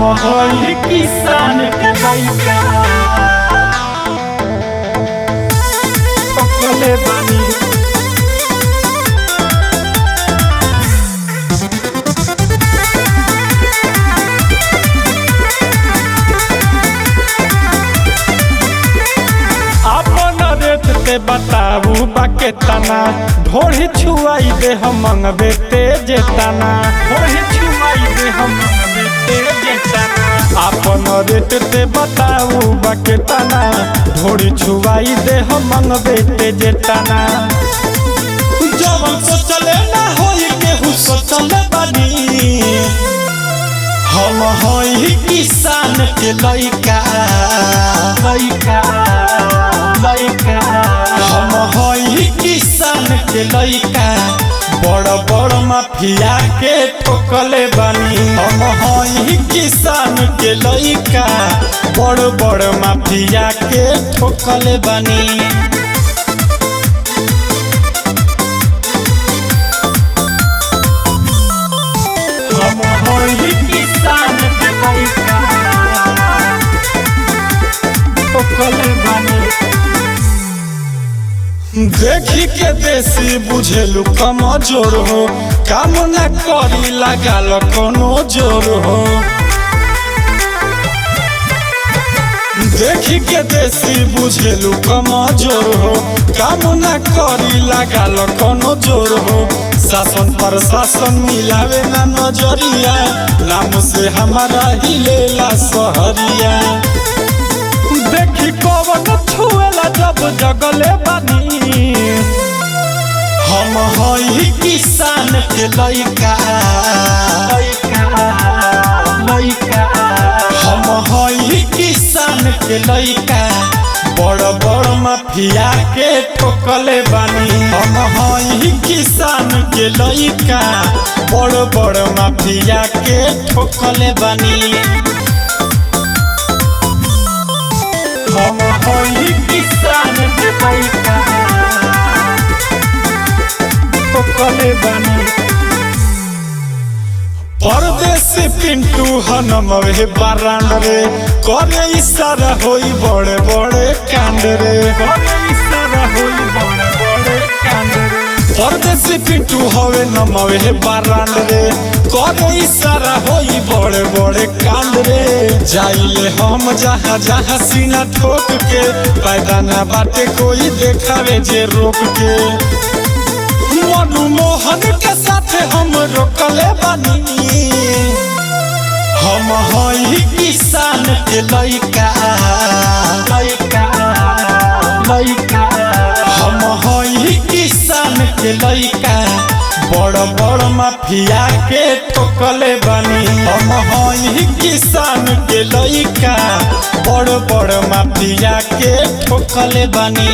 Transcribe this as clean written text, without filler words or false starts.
हई किसान के लइका पकले बानी। अपन रेट ते बताऊ बाके तना ढोड़ी छुआई दे हम मंगबे तेजे तना ढोड़ी छुआई दे हम मंगबे तेजे तना। अपन रेट ते बताऊ बाके तना ढोड़ी छुआई दे हम मंगबे तेजे तना। जवन सोचले ना होई केहू सोचले बानी हम हई किसान के लइका लइका लइका। हम हई किसान के लइका बड़ बड़ माफिया के ठोकले बानी। हम हई किसान के लइका बड़ बड़ माफिया के ठोकले बानी। हम हई किसान के लइका ठोकले बानी। देखी के देसी बुझेलु कमजोर हो काम न करी लगाल कोनो जोर हो। देखी के देसी बुझेलु कमजोर हो काम न करी लगाल कोनो जोर हो। शासन प्रशासन मिलावे ना नजरिया नाम से हमारा हिलेला सहरिया। देखी कवन छुएला जब जगले बानी हम हई किसान के लइका लइका लइका। हम हई किसान के लइका बड़ बड़ माफिया के ठोकले बानी। हम हई किसान के लइका बड़ बड़ माफिया के ठोकले बानी। हम हई किसान के लइका ठोकले बानी। परदेसी पिंटू हनमवे बारांड रे करे इशारा होई बड़े बड़े कांड रे करे इशारा होई बड़े बड़े कांड रे। परदेसी पिंटू हवे नमवे बारांड रे करे इशारा होई बड़े बड़े कांड रे। जाइले हम जहाँ जहाँ सीना ठोक के पैदा ना बाटे कोई देखावे जे रोक के। मनु मोहन के साथ हम रोकले बानी हम हई किसान के लइका लइका लइका। हम हई किसान के लइका बड़ बड़ माफिया के ठोकले बानी। हम हई किसान के लइका बड़ बड़ माफिया के ठोकले बानी।